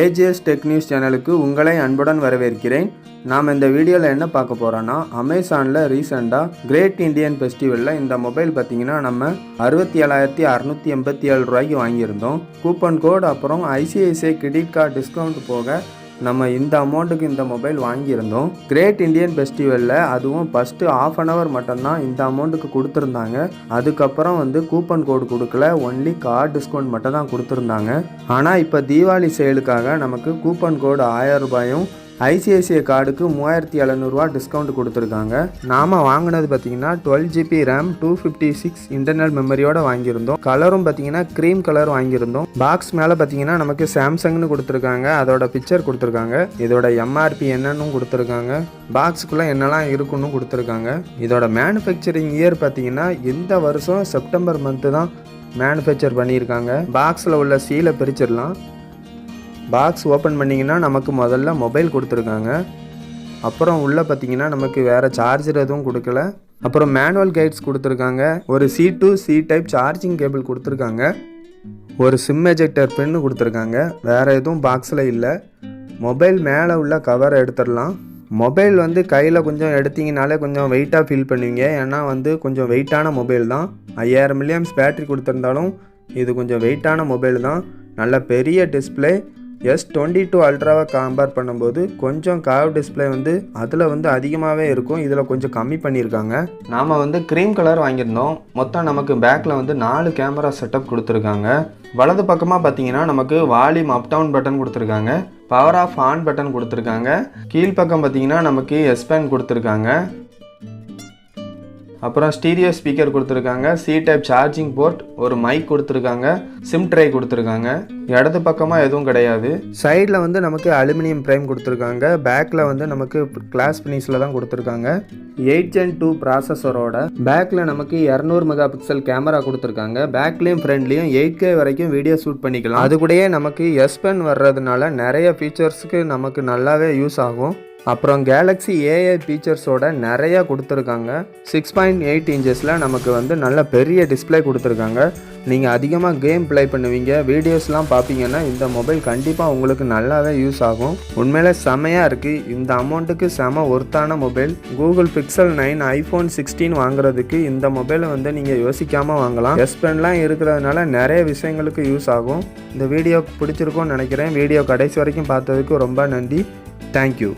AGS tech news சேனலுக்கு உங்களை அன்புடன் வரவேற்கிறேன். நாம் இந்த வீடியோவில் என்ன பார்க்க போகிறோன்னா, அமேசானில் ரீசெண்டாக கிரேட் இண்டியன் ஃபெஸ்டிவலில் இந்த மொபைல் பார்த்திங்கன்னா நம்ம 67,687 ரூபாய்க்கு வாங்கியிருந்தோம். கூப்பன் கோட் அப்புறம் ஐசிஐசிஐ கிரெடிட் கார்டு டிஸ்கவுண்ட் போக நம்ம இந்த அமௌண்ட்டுக்கு இந்த மொபைல் வாங்கியிருந்தோம். கிரேட் இண்டியன் ஃபெஸ்டிவலில் அதுவும் ஃபஸ்ட்டு ½ அன் ஹவர் மட்டும்தான் இந்த அமௌண்ட்டுக்கு கொடுத்துருந்தாங்க. அதுக்கப்புறம் கூப்பன் கோடு கொடுக்கல, ஒன்லி கார்டு டிஸ்கவுண்ட் மட்டும் தான் கொடுத்துருந்தாங்க. ஆனால் இப்போ தீபாவளி சேலுக்காக நமக்கு கூப்பன் கோடு 1000 ரூபாயும் ஐசிஐசிஐ கார்டுக்கு 3700 டிஸ்கவுண்ட் கொடுத்துருக்காங்க. நாம் வாங்கினது பார்த்திங்கன்னா 12GB RAM 256 இன்டர்னல் மெமரியோடு வாங்கியிருந்தோம். கலரும் பார்த்திங்கன்னா க்ரீம் கலர் வாங்கியிருந்தோம். பாக்ஸ் மேலே பார்த்திங்கன்னா நமக்கு சாம்சங்னு கொடுத்துருக்காங்க, அதோட பிக்சர் கொடுத்துருக்காங்க, இதோட எம்ஆர்பி என்னன்னு கொடுத்துருக்காங்க, பாக்ஸுக்குள்ளே என்னெல்லாம் இருக்குன்னு கொடுத்துருக்காங்க. இதோட மேனுஃபேக்சரிங் இயர் பார்த்திங்கன்னா இந்த வருஷம் செப்டம்பர் மந்த்து தான் மேனுஃபேக்சர் பண்ணியிருக்காங்க. பாக்ஸில் உள்ள சீலை பிரிச்சிடலாம். பாக்ஸ் ஓப்பன் பண்ணிங்கன்னா நமக்கு முதல்ல மொபைல் கொடுத்துருக்காங்க. அப்புறம் உள்ளே பார்த்தீங்கன்னா நமக்கு வேறு சார்ஜர் எதுவும் கொடுக்கல. அப்புறம் மேனுவல் கைட்ஸ் கொடுத்துருக்காங்க. ஒரு C to C type charging cable கொடுத்துருக்காங்க. ஒரு சிம் எஜெக்டர் பின்னு கொடுத்துருக்காங்க. வேறு எதுவும் பாக்ஸில் இல்லை. மொபைல் மேலே உள்ள கவரை எடுத்துடலாம். மொபைல் கையில் கொஞ்சம் எடுத்திங்கனாலே கொஞ்சம் வெயிட்டாக ஃபீல் பண்ணுவீங்க. ஏன்னா கொஞ்சம் வெயிட்டான மொபைல் தான். 5000 mAh பேட்ரி கொடுத்துருந்தாலும் இது கொஞ்சம் வெயிட்டான மொபைல் தான். நல்ல பெரிய டிஸ்பிளே. S22 அல்ட்ராவை கம்பேர் பண்ணும்போது கொஞ்சம் கர்வ் டிஸ்பிளே அதில் அதிகமாகவே இருக்கும். இதில் கொஞ்சம் கம்மி பண்ணியிருக்காங்க. நாம் க்ரீம் கலர் வாங்கியிருந்தோம். மொத்தம் நமக்கு பேக்கில் 4 கேமரா செட்டப் கொடுத்துருக்காங்க. வலது பக்கமாக பார்த்தீங்கன்னா நமக்கு வால்யூம் அப் டவுன் பட்டன் கொடுத்துருக்காங்க, பவர் ஆஃப் ஆன் பட்டன் கொடுத்துருக்காங்க. கீழ்ப்பக்கம் பார்த்தீங்கன்னா நமக்கு S Pen கொடுத்துருக்காங்க. அப்புறம் ஸ்டீரியோ ஸ்பீக்கர் கொடுத்துருக்காங்க, C டைப் சார்ஜிங் போர்ட், ஒரு மைக் கொடுத்துருக்காங்க, சிம் ட்ரை கொடுத்துருக்காங்க. இடது பக்கமாக எதுவும் கிடையாது. சைடில் நமக்கு அலுமினியம் ஃப்ரேம் கொடுத்துருக்காங்க. பேக்கில் நமக்கு கிளாஸ் ஃபினிஷில் தான் கொடுத்துருக்காங்க. 8 Gen 2 ப்ராசஸரோட பேக்கில் நமக்கு 200 MP கேமரா கொடுத்துருக்காங்க. பேக்லேயும் ஃப்ரண்ட்லேயும் 8K வரைக்கும் வீடியோ ஷூட் பண்ணிக்கலாம். அது கூடயே நமக்கு S Pen வர்றதுனால நிறைய ஃபீச்சர்ஸுக்கு நமக்கு நல்லாவே யூஸ் ஆகும். அப்புறம் Galaxy AI ஃபீச்சர்ஸோட நிறையா கொடுத்துருக்காங்க. 6.8 இன்ச்சஸில் நமக்கு நல்ல பெரிய டிஸ்பிளே கொடுத்துருக்காங்க. நீங்கள் அதிகமாக கேம் ப்ளே பண்ணுவீங்க, வீடியோஸ்லாம் பார்ப்பீங்கன்னா இந்த மொபைல் கண்டிப்பாக உங்களுக்கு நல்லாவே யூஸ் ஆகும். உண்மையிலே செமையாக இருக்குது. இந்த அமௌண்ட்டுக்கு செம ஒர்த்தான மொபைல். Google Pixel 9 iPhone 16 வாங்குறதுக்கு இந்த மொபைலை நீங்கள் யோசிக்காமல் வாங்கலாம். S Penலாம் இருக்கிறதுனால நிறைய விஷயங்களுக்கு யூஸ் ஆகும். இந்த வீடியோ பிடிச்சிருக்கும்னு நினைக்கிறேன். வீடியோ கடைசி வரைக்கும் பார்த்ததுக்கு ரொம்ப நன்றி. தேங்க்யூ.